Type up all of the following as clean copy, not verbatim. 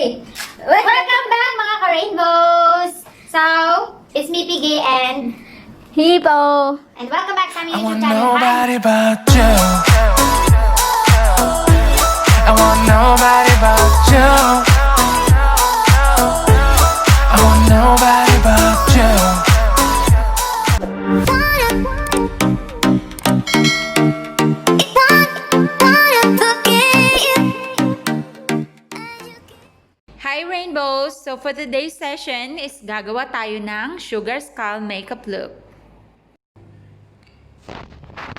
Welcome back mga ka-rainbows! So, it's me, Piggy, and Hippo! and welcome back sa aming I YouTube want channel. nobody but you. I want nobody but you. I want nobody but you. Hi Rainbows! So for today's session is gagawa tayo ng Sugar Skull makeup look.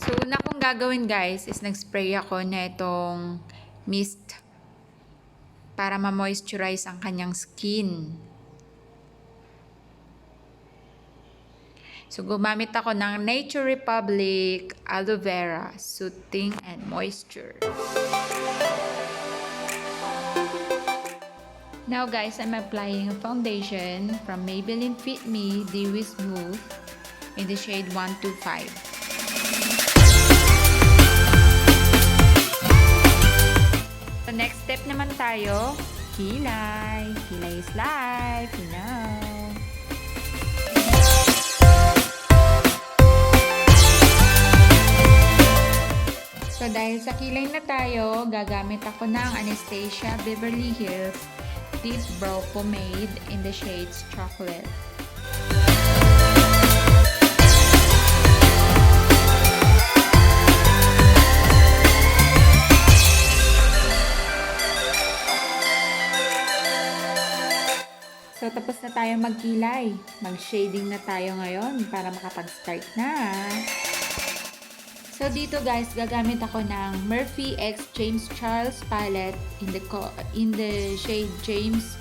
So una kong gagawin guys is nag-spray ako na itong mist para ma-moisturize ang kanyang skin. So gumamit ako ng Nature Republic Aloe Vera Soothing and Moisture. Now guys, I'm applying a foundation from Maybelline Fit Me Dewy Smooth in the shade 125. So next step naman tayo, kilay. Kilay is life, you know. So dahil sa kilay na tayo, gagamit ako ng Anastasia Beverly Hills Deep Brow Pomade in the shades Chocolate. So tapos na tayo magkilay. Mag-shading na tayo ngayon para makapag-start na. So dito guys, gagamit ako ng Murphy X James Charles palette in the shade James,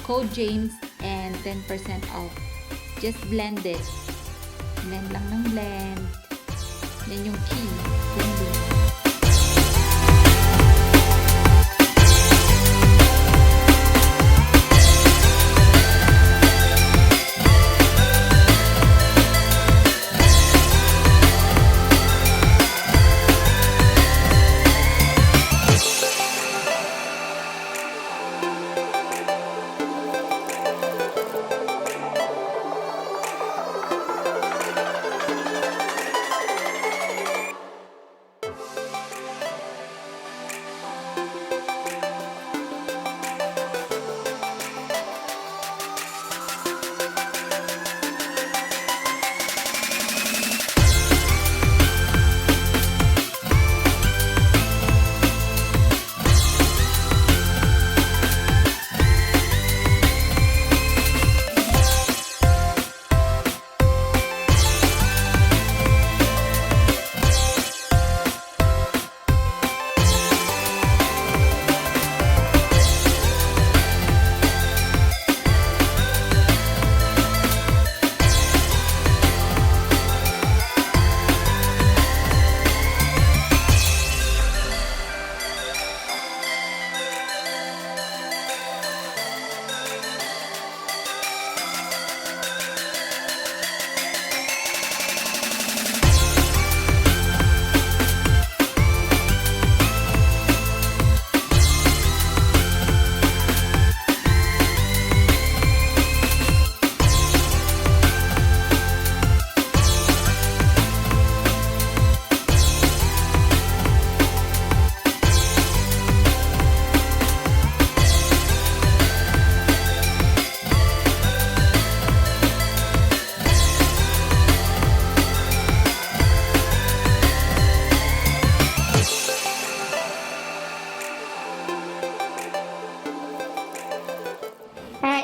code James, and 10% off. Just blend it. Blend lang ng blend. Yan yung key. Blending.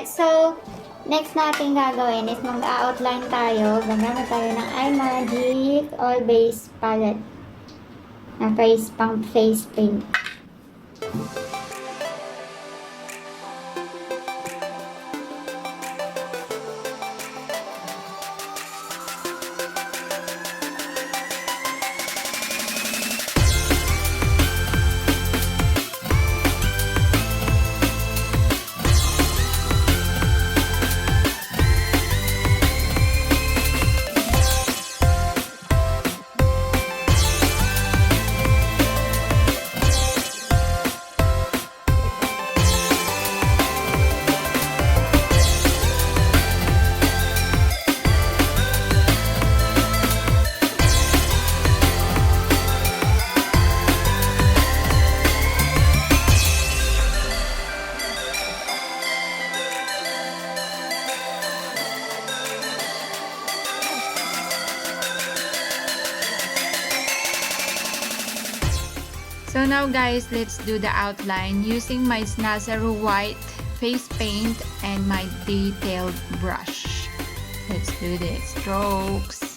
So, next natin gagawin is mag-outline tayo. Gagamit tayo ng iMagic All Base Palette na pang face paint. So now guys, let's do the outline using my Snazaro white face paint and my detailed brush. Let's do the strokes.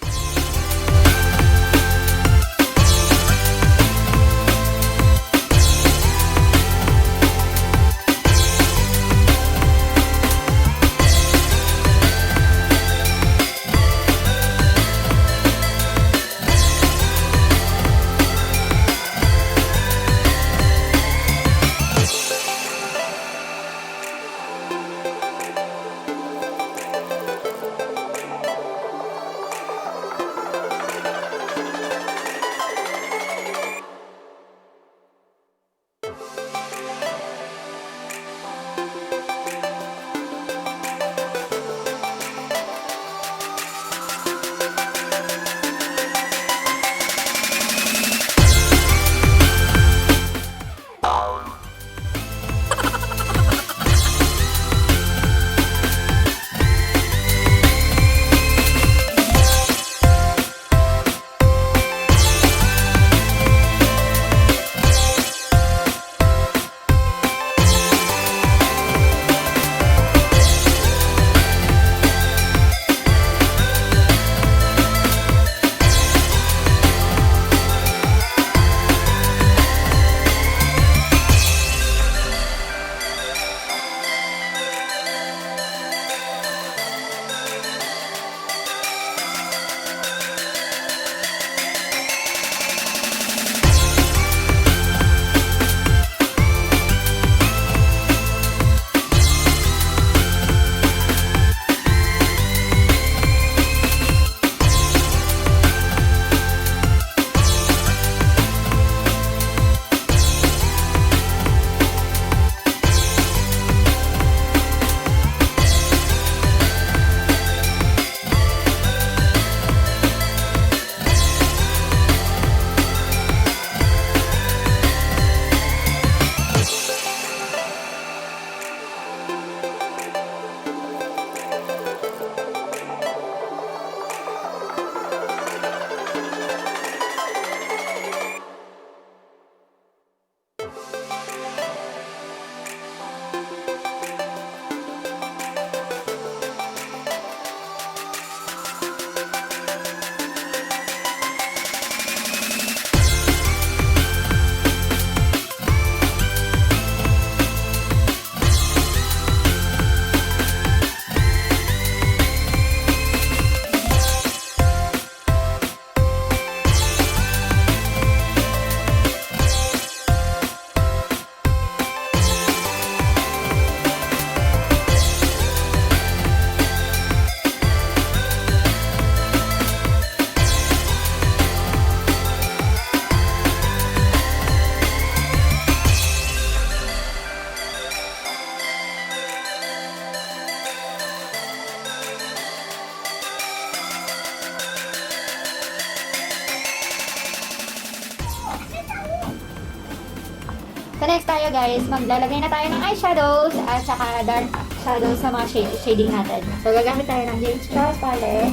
So next tayo guys, maglalagay na tayo ng eyeshadows at saka dark shadows sa mga shading natin. So gagamit tayo ng James Charles palette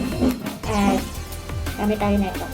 at gamit tayo na ito.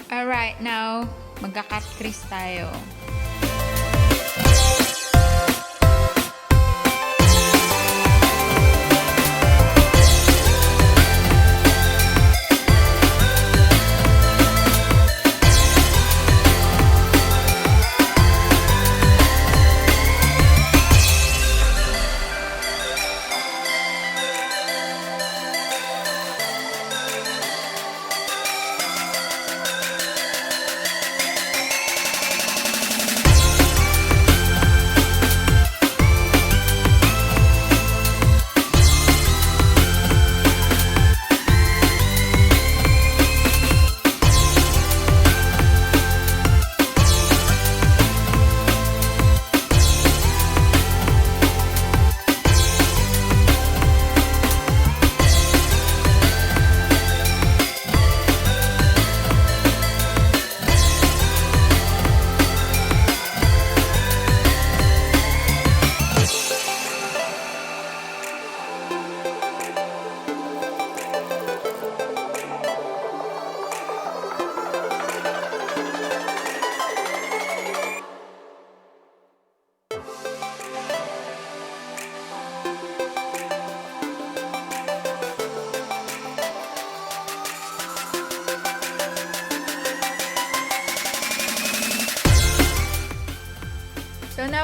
Alright, now, magka-cut crease tayo.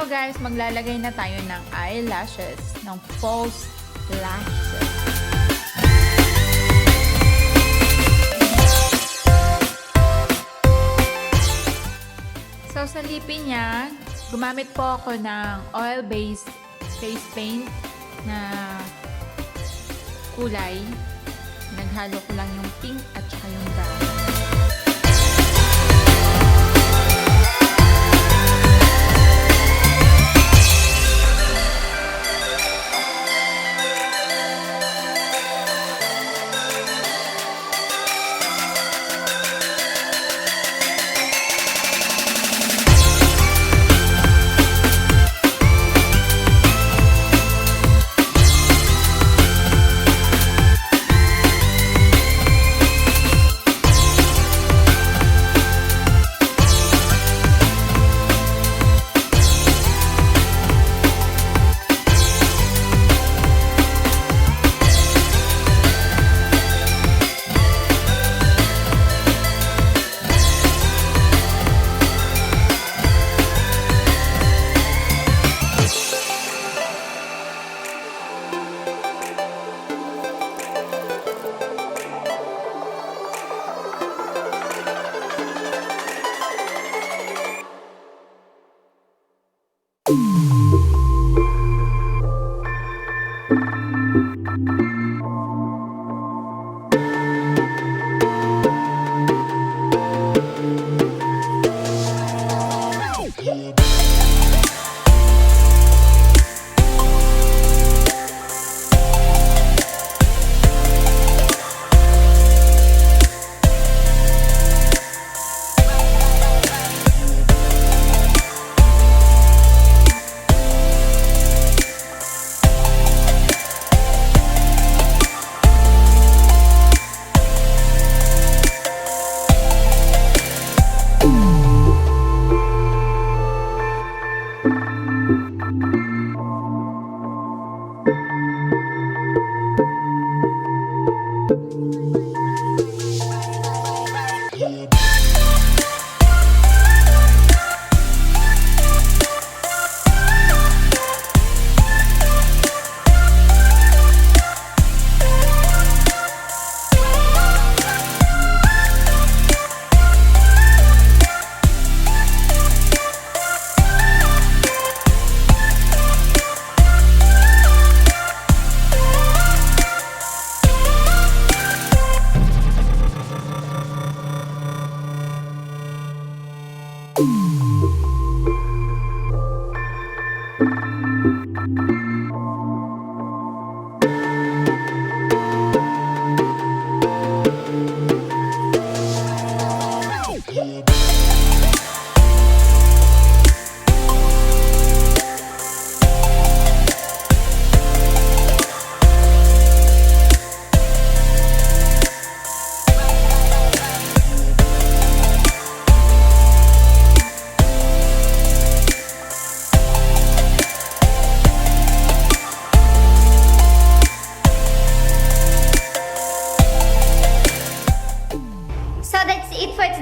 Now guys, maglalagay na tayo ng eyelashes, ng false lashes. So sa lipin niya, gumamit po ako ng oil-based face paint na kulay. Naghalo ko lang yung pink at saka yung brown.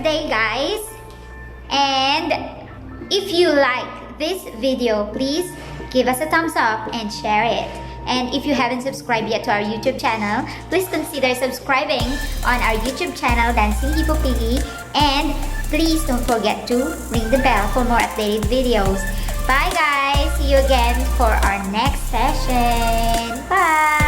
today, guys. And if you like this video, please give us a thumbs up and share it. And if you haven't subscribed yet to our YouTube channel, please consider subscribing on our YouTube channel, Dancing HippoPiggy. And please don't forget to ring the bell for more updated videos. Bye guys! See you again for our next session. Bye!